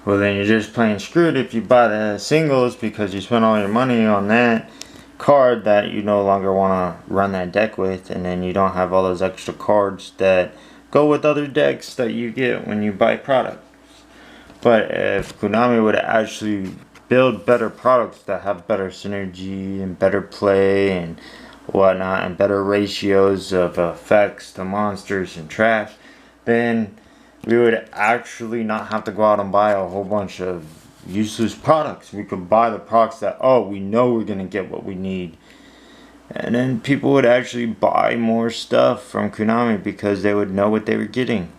Well, then you're just plain screwed if you buy the singles because you spent all your money on that card that you no longer want to run that deck with, and then you don't have all those extra cards that go with other decks that you get when you buy products. But if Konami would actually build better products that have better synergy and better play and whatnot, and better ratios of effects to monsters and trash, then we would actually not have to go out and buy a whole bunch of useless products. We could buy the products that, oh, we know we're going to get what we need. And then people would actually buy more stuff from Konami because they would know what they were getting.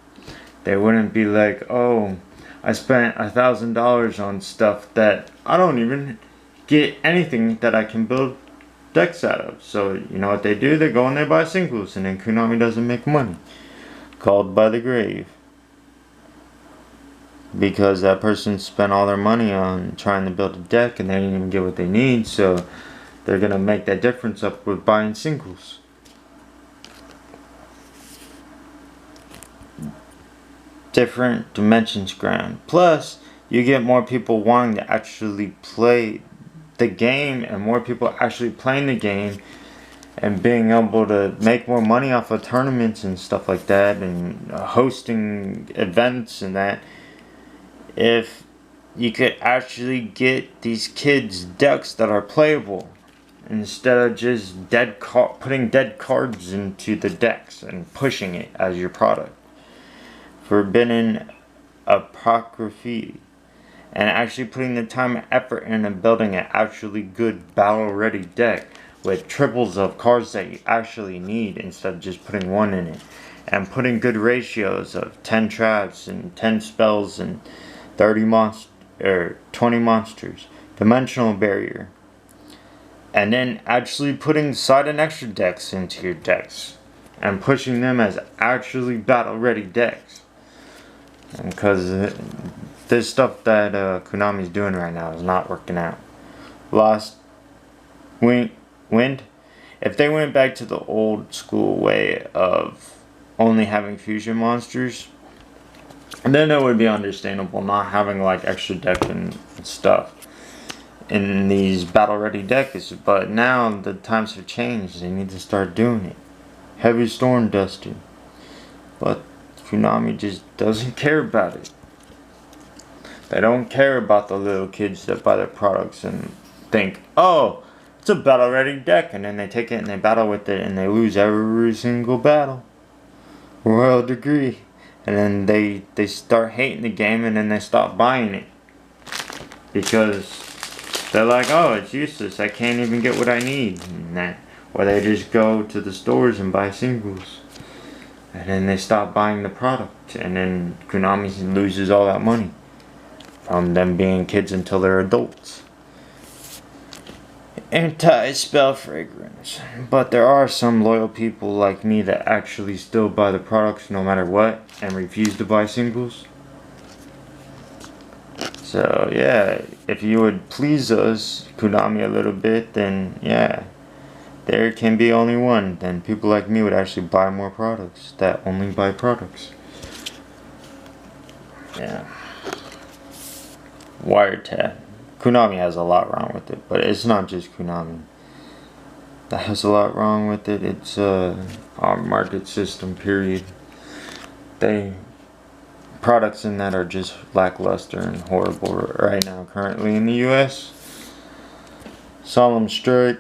They wouldn't be like, oh, I spent $1,000 on stuff that I don't even get anything that I can build decks out of. So you know what they do? They go and they buy singles, and then Konami doesn't make money. Called by the grave. Because that person spent all their money on trying to build a deck and they didn't even get what they need, so they're gonna make that difference up with buying singles. Different dimensions ground. Plus, you get more people wanting to actually play the game, and more people actually playing the game and being able to make more money off of tournaments and stuff like that, and hosting events and that. If you could actually get these kids decks that are playable instead of just putting dead cards into the decks and pushing it as your product. Forbidden apocryphy, and actually putting the time and effort into building an actually good battle ready deck with triples of cards that you actually need instead of just putting one in it, and putting good ratios of 10 traps and 10 spells and 20 monsters, dimensional barrier, and then actually putting side and extra decks into your decks and pushing them as actually battle ready decks. Because this stuff that Konami's doing right now is not working out. Lost Wind, if they went back to the old school way of only having fusion monsters, and then it would be understandable not having like extra deck and stuff in these battle ready decks. But now the times have changed. They need to start doing it. Heavy storm dusting. But Konami just doesn't care about it. They don't care about the little kids that buy their products and think, oh, it's a battle ready deck, and then they take it and they battle with it and they lose every single battle. Royal degree. And then they start hating the game, and then they stop buying it. Because they're like, oh, it's useless. I can't even get what I need. And that, or they just go to the stores and buy singles. And then they stop buying the product. And then Konami loses all that money from them being kids until they're adults. Anti-spell fragrance. But there are some loyal people like me that actually still buy the products no matter what and refuse to buy singles. So yeah, if you would please us, Konami, a little bit, then yeah, there can be only one. Then people like me would actually buy more products that only buy products. Yeah. Wiretap. Konami has a lot wrong with it, but it's not just Konami that has a lot wrong with it. It's our market system, period. Products in that are just lackluster and horrible right now currently in the US. Solemn Strike.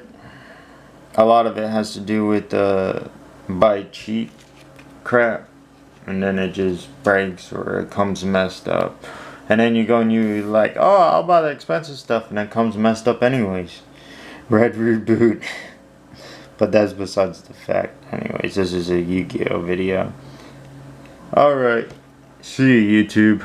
A lot of it has to do with buy cheap crap, and then it just breaks or it comes messed up. And then you go and you like, oh, I'll buy the expensive stuff, and it comes messed up anyways. Red Reboot. But that's besides the fact. Anyways, this is a Yugioh video. Alright. See you, YouTube.